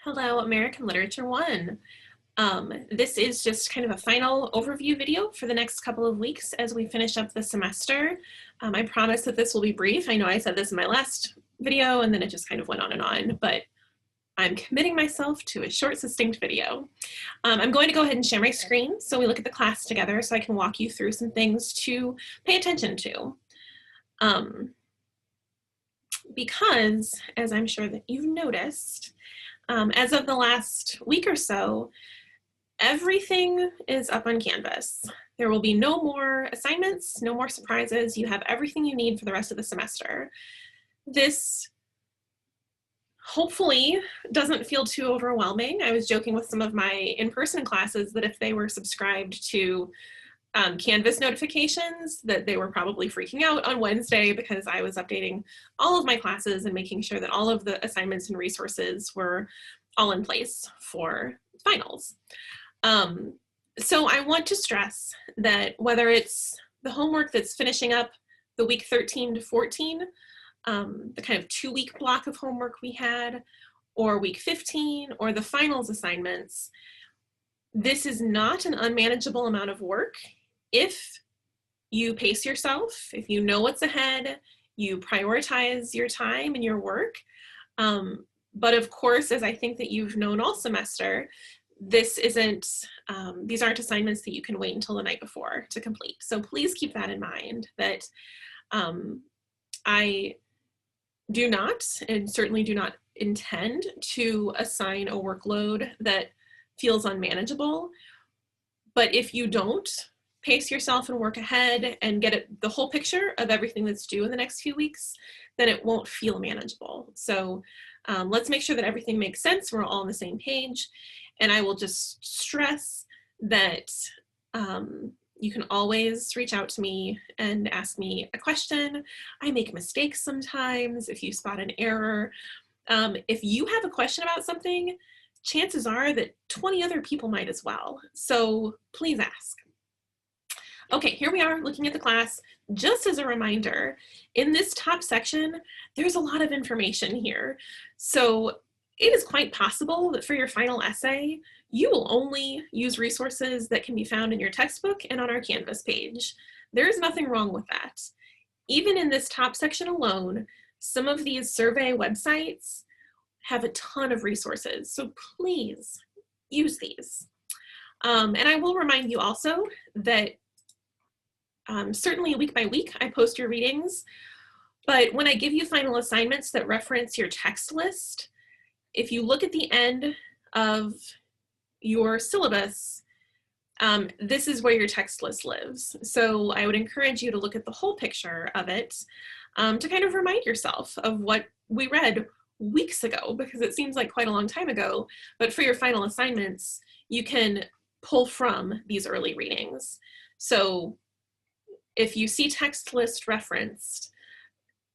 Hello, American Literature 1. This is just kind of a final overview video for the next couple of weeks as we finish up the semester. I promise that this will be brief. I know I said this in my last video and then it just kind of went on, but I'm committing myself to a short, succinct video. I'm going to go ahead and share my screen so we look at the class together so I can walk you through some things to pay attention to. Because, as I'm sure that you've noticed, as of the last week or so, everything is up on Canvas. There will be no more assignments, no more surprises. You have everything you need for the rest of the semester. This hopefully doesn't feel too overwhelming. I was joking with some of my in-person classes that if they were subscribed to Canvas notifications, that they were probably freaking out on Wednesday because I was updating all of my classes and making sure that all of the assignments and resources were all in place for finals. So I want to stress that whether it's the homework that's finishing up the week 13 to 14, the kind of 2-week block of homework we had, or week 15, or the finals assignments, this is not an unmanageable amount of work if you pace yourself, if you know what's ahead, you prioritize your time and your work. But of course, as I think that you've known all semester, this isn't, these aren't assignments that you can wait until the night before to complete. So please keep that in mind, that I do not, and certainly do not intend to assign a workload that feels unmanageable. But if you don't pace yourself and work ahead and get the whole picture of everything that's due in the next few weeks, then it won't feel manageable. So let's make sure that everything makes sense. We're all on the same page. And I will just stress that you can always reach out to me and ask me a question. I make mistakes sometimes if you spot an error. If you have a question about something, chances are that 20 other people might as well. So please ask. Okay, here we are looking at the class. Just as a reminder, in this top section, there's a lot of information here. So it is quite possible that for your final essay, you will only use resources that can be found in your textbook and on our Canvas page. There is nothing wrong with that. Even in this top section alone, some of these survey websites have a ton of resources, so please use these. And I will remind you also that certainly week by week, I post your readings, but when I give you final assignments that reference your text list, if you look at the end of your syllabus, this is where your text list lives. So I would encourage you to look at the whole picture of it to kind of remind yourself of what we read weeks ago, because it seems like quite a long time ago, but for your final assignments, you can pull from these early readings. So if you see text list referenced,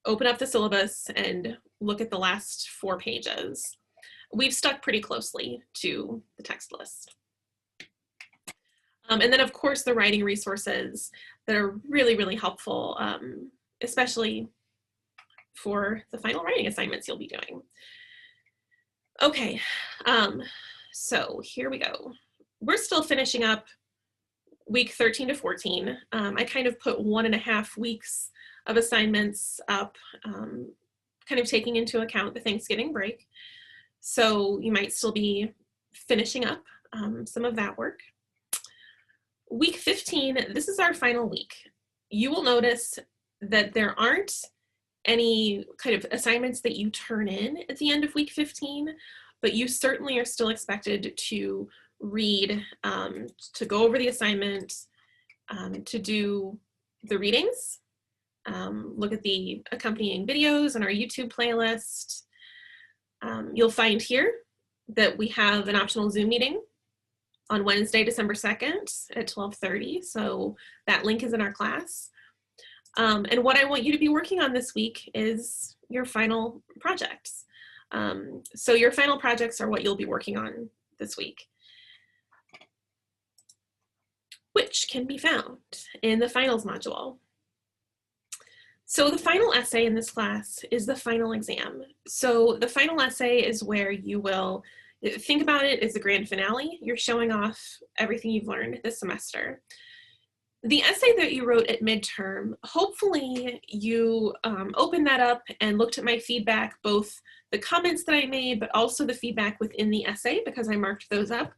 open up the syllabus and look at the last 4 pages. We've stuck pretty closely to the text list. And then of course the writing resources that are really, really helpful, especially for the final writing assignments you'll be doing. Okay, so here we go. We're still finishing up week 13 to 14. I kind of put 1.5 weeks of assignments up, kind of taking into account the Thanksgiving break. So you might still be finishing up some of that work. Week 15, this is our final week. You will notice that there aren't any kind of assignments that you turn in at the end of week 15, but you certainly are still expected to read, to go over the assignment, to do the readings, look at the accompanying videos on our YouTube playlist. You'll find here that we have an optional Zoom meeting on Wednesday, December 2nd at 12:30. So that link is in our class. And what I want you to be working on this week is your final projects. So your final projects are what you'll be working on this week, which can be found in the finals module. So the final essay in this class is the final exam. So the final essay is where you will Think about it as the grand finale. You're showing off everything you've learned this semester. The essay that you wrote at midterm, hopefully you opened that up and looked at my feedback, both the comments that I made, but also the feedback within the essay, because I marked those up.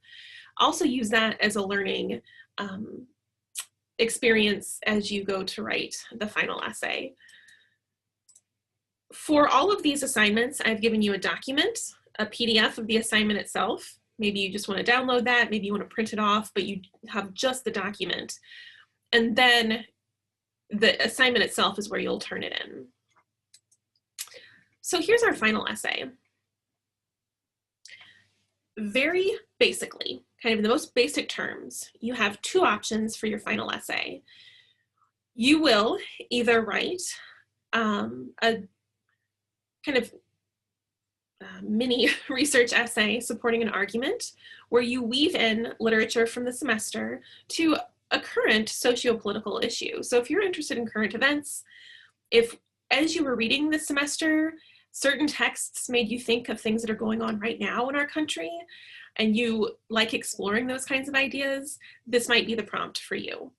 Also use that as a learning experience as you go to write the final essay. For all of these assignments, I've given you a document, a PDF of the assignment itself. Maybe you just want to download that, maybe you want to print it off, but you have just the document. And then the assignment itself is where you'll turn it in. So here's our final essay. Very basically, kind of in the most basic terms, you have two options for your final essay. You will either write a kind of mini research essay supporting an argument where you weave in literature from the semester to a current socio-political issue. So if you're interested in current events, if as you were reading this semester, certain texts made you think of things that are going on right now in our country, and you like exploring those kinds of ideas, this might be the prompt for you.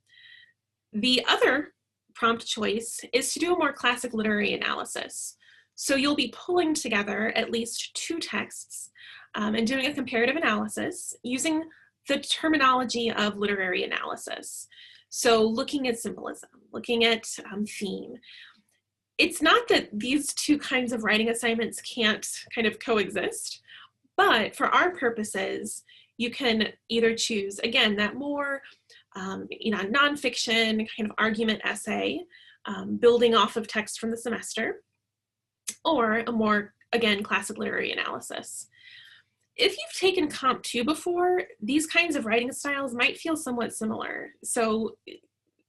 The other prompt choice is to do a more classic literary analysis. So you'll be pulling together at least two texts and doing a comparative analysis using the terminology of literary analysis. So looking at symbolism, looking at theme. It's not that these two kinds of writing assignments can't kind of coexist, but for our purposes, you can either choose, again, that more nonfiction kind of argument essay, building off of text from the semester, or a more, again, classic literary analysis. If you've taken Comp 2 before, these kinds of writing styles might feel somewhat similar. So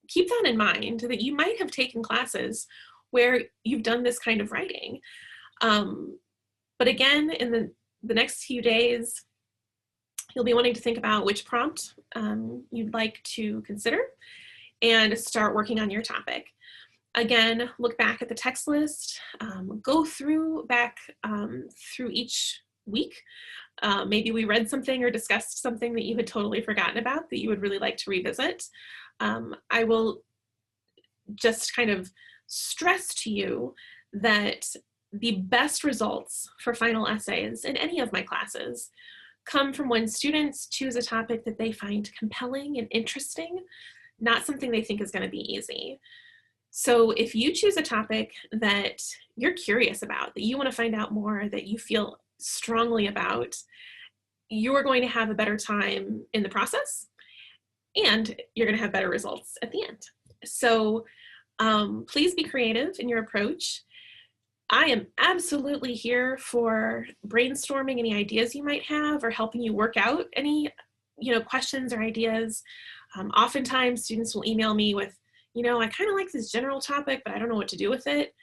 keep that in mind, that you might have taken classes where you've done this kind of writing. But again, in the next few days, you'll be wanting to think about which prompt you'd like to consider and start working on your topic. Again, look back at the text list, go through each week. Maybe we read something or discussed something that you had totally forgotten about that you would really like to revisit. I will just kind of stress to you that the best results for final essays in any of my classes come from when students choose a topic that they find compelling and interesting, not something they think is going to be easy. So if you choose a topic that you're curious about, that you want to find out more, that you feel strongly about, you're going to have a better time in the process, and you're going to have better results at the end. So please be creative in your approach. I am absolutely here for brainstorming any ideas you might have or helping you work out any questions or ideas. Oftentimes students will email me with, I kind of like this general topic, but I don't know what to do with it.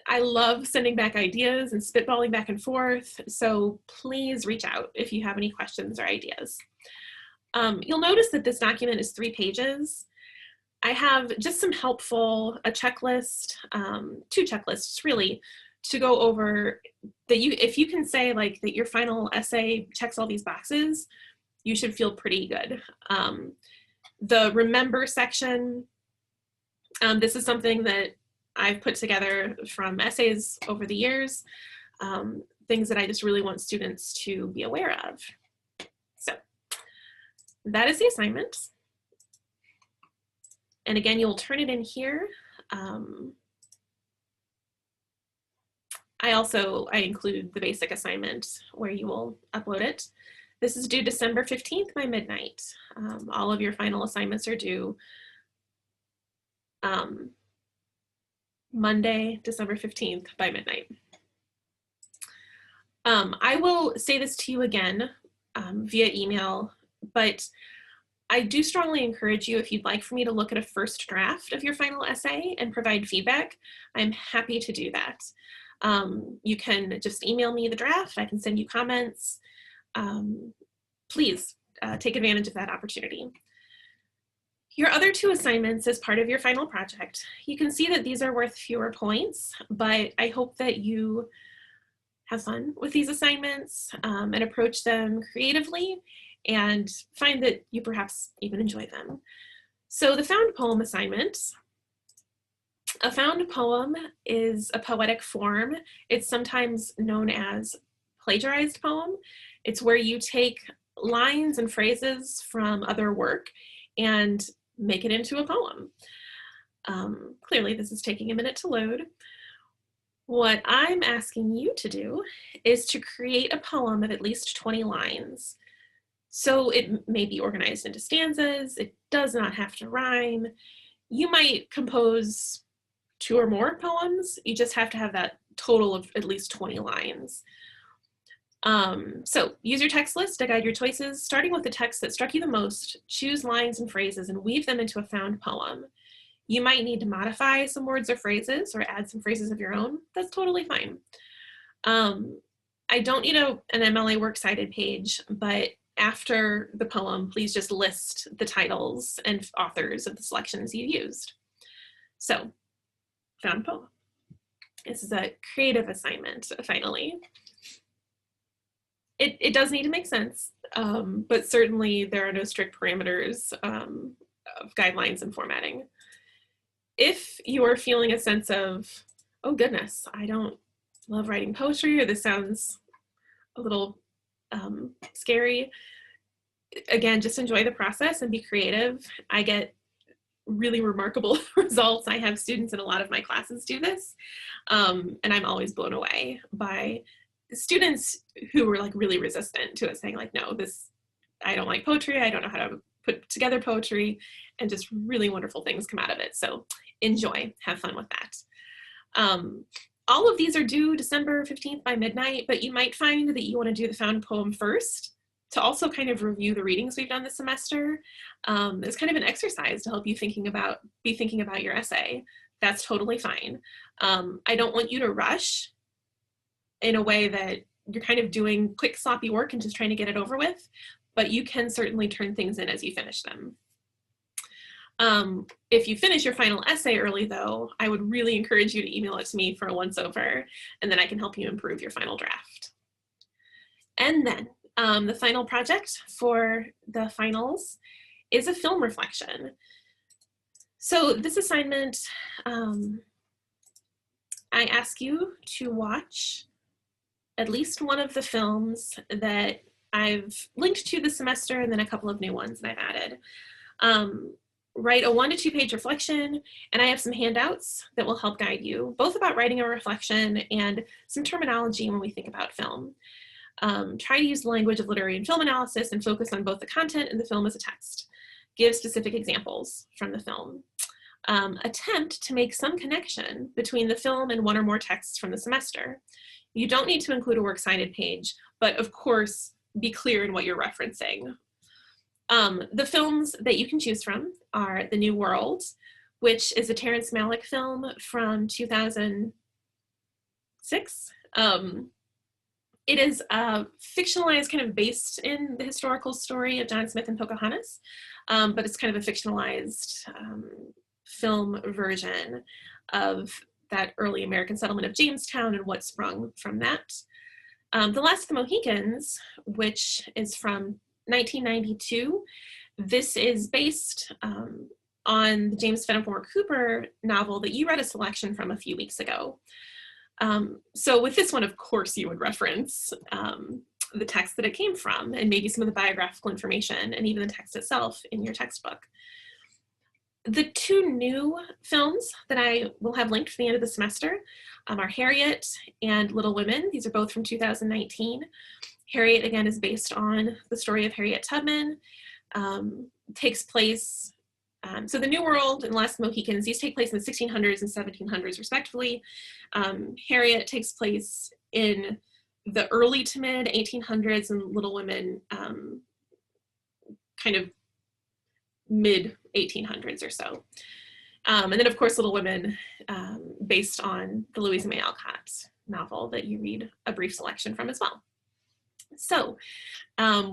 I love sending back ideas and spitballing back and forth. So please reach out if you have any questions or ideas. You'll notice that this document is 3 pages. I have just some helpful, a checklist, 2 checklists really, to go over that if you can say like that your final essay checks all these boxes, you should feel pretty good. The remember section, this is something that I've put together from essays over the years, things that I just really want students to be aware of. So that is the assignment. And again, you'll turn it in here. I include the basic assignment where you will upload it. This is due December 15th by midnight. All of your final assignments are due Monday, December 15th by midnight. I will say this to you again via email, but I do strongly encourage you, if you'd like for me to look at a first draft of your final essay and provide feedback, I'm happy to do that. You can just email me the draft, I can send you comments. Please take advantage of that opportunity. Your other 2 assignments as part of your final project, you can see that these are worth fewer points, but I hope that you have fun with these assignments and approach them creatively and find that you perhaps even enjoy them. So the found poem assignment. A found poem is a poetic form. It's sometimes known as plagiarized poem. It's where you take lines and phrases from other work and make it into a poem. Clearly, this is taking a minute to load. What I'm asking you to do is to create a poem of at least 20 lines. So it may be organized into stanzas. It does not have to rhyme. You might compose 2 or more poems. You just have to have that total of at least 20 lines. So use your text list to guide your choices. Starting with the text that struck you the most, choose lines and phrases and weave them into a found poem. You might need to modify some words or phrases or add some phrases of your own. That's totally fine. I don't need an MLA Works Cited page, but after the poem, please just list the titles and authors of the selections you used. So, found poem. This is a creative assignment, finally. It does need to make sense, but certainly there are no strict parameters of guidelines and formatting. If you are feeling a sense of, oh goodness, I don't love writing poetry, or this sounds a little scary, again, just enjoy the process and be creative. I get really remarkable results. I have students in a lot of my classes do this, and I'm always blown away by students who were like really resistant to it, saying like, no, I don't like poetry, I don't know how to put together poetry, and just really wonderful things come out of it. So enjoy, have fun with that. All of these are due December 15th by midnight, but you might find that you want to do the found poem first to also kind of review the readings we've done this semester. It's kind of an exercise to help you be thinking about your essay. That's totally fine. I don't want you to rush in a way that you're kind of doing quick, sloppy work and just trying to get it over with, but you can certainly turn things in as you finish them. If you finish your final essay early, though, I would really encourage you to email it to me for a once-over, and then I can help you improve your final draft. And then the final project for the finals is a film reflection. So this assignment, I ask you to watch at least one of the films that I've linked to this semester, and then a couple of new ones that I've added. Write a 1 to 2 page reflection, and I have some handouts that will help guide you, both about writing a reflection and some terminology when we think about film. Try to use the language of literary and film analysis and focus on both the content and the film as a text. Give specific examples from the film. Attempt to make some connection between the film and 1 or more texts from the semester. You don't need to include a works cited page, but of course, be clear in what you're referencing. The films that you can choose from are The New World, which is a Terrence Malick film from 2006. It is fictionalized, kind of based in the historical story of John Smith and Pocahontas, but it's kind of a fictionalized film version of that early American settlement of Jamestown and what sprung from that. The Last of the Mohicans, which is from 1992. This is based on the James Fenimore Cooper novel that you read a selection from a few weeks ago. So with this one, of course, you would reference the text that it came from and maybe some of the biographical information and even the text itself in your textbook. The 2 new films that I will have linked for the end of the semester are Harriet and Little Women. These are both from 2019. Harriet, again, is based on the story of Harriet Tubman. Takes place, so The New World and Last Mohicans, these take place in the 1600s and 1700s, respectively. Harriet takes place in the early to mid 1800s, and Little Women kind of mid 1800s or so. And then, of course, Little Women, based on the Louisa May Alcott novel that you read a brief selection from as well. So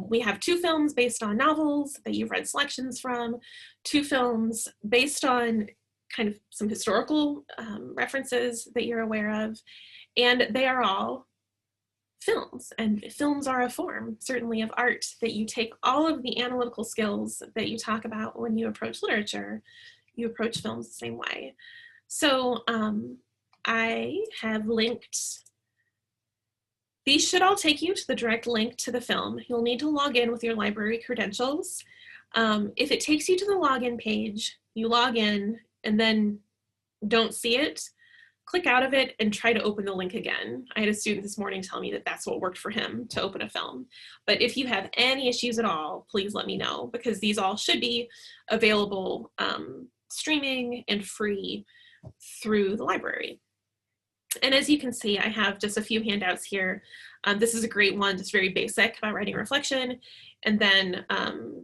we have 2 films based on novels that you've read selections from, 2 films based on kind of some historical references that you're aware of, and they are all films, and films are a form, certainly, of art, that you take all of the analytical skills that you talk about when you approach literature, you approach films the same way. So I have linked, these should all take you to the direct link to the film. You'll need to log in with your library credentials. If it takes you to the login page, you log in and then don't see it, click out of it and try to open the link again. I had a student this morning tell me that that's what worked for him to open a film. But if you have any issues at all, please let me know, because these all should be available streaming and free through the library. And as you can see, I have just a few handouts here. This is a great one, just very basic about writing reflection, and then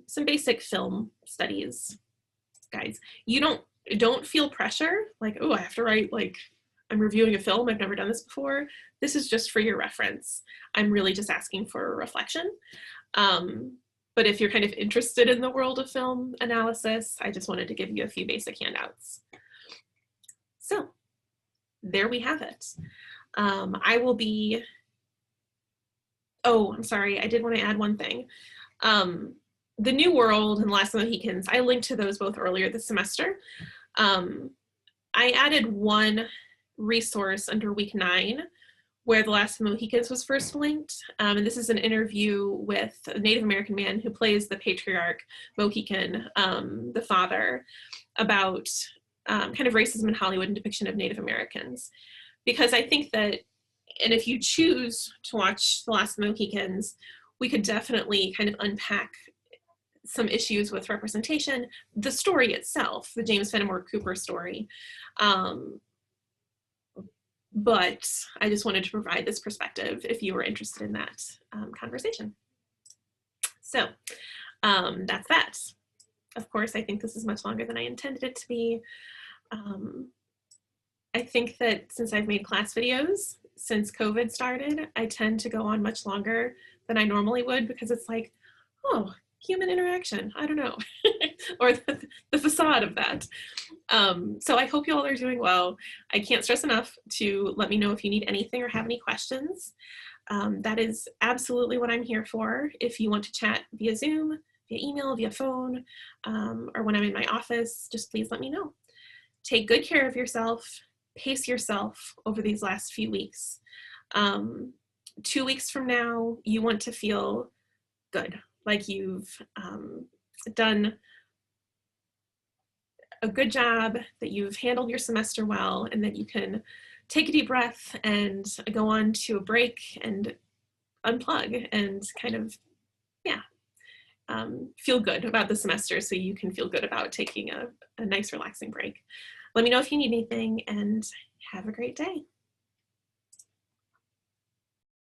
some basic film studies guides. You don't feel pressure, like, oh, I have to write, like, I'm reviewing a film, I've never done this before. This is just for your reference. I'm really just asking for a reflection. But if you're kind of interested in the world of film analysis, I just wanted to give you a few basic handouts. So there we have it. I will be, oh, I'm sorry, I did want to add one thing. The New World and Last of the Mohicans, I linked to those both earlier this semester. I added one resource under week 9 where The Last of the Mohicans was first linked. And this is an interview with a Native American man who plays the patriarch Mohican, the father, about kind of racism in Hollywood and depiction of Native Americans. Because I think that, and if you choose to watch The Last of the Mohicans, we could definitely kind of unpack some issues with representation, the story itself, the James Fenimore Cooper story. But I just wanted to provide this perspective if you were interested in that conversation. So that's that. Of course, I think this is much longer than I intended it to be. I think that since I've made class videos since COVID started, I tend to go on much longer than I normally would, because it's like, oh, human interaction, I don't know, or the facade of that. So I hope you all are doing well. I can't stress enough to let me know if you need anything or have any questions. That is absolutely what I'm here for. If you want to chat via Zoom, via email, via phone, or when I'm in my office, just please let me know. Take good care of yourself, pace yourself over these last few weeks. 2 weeks from now, you want to feel good, like you've done a good job, that you've handled your semester well, and that you can take a deep breath and go on to a break and unplug and kind of, yeah, feel good about the semester, so you can feel good about taking a nice relaxing break. Let me know if you need anything, and have a great day.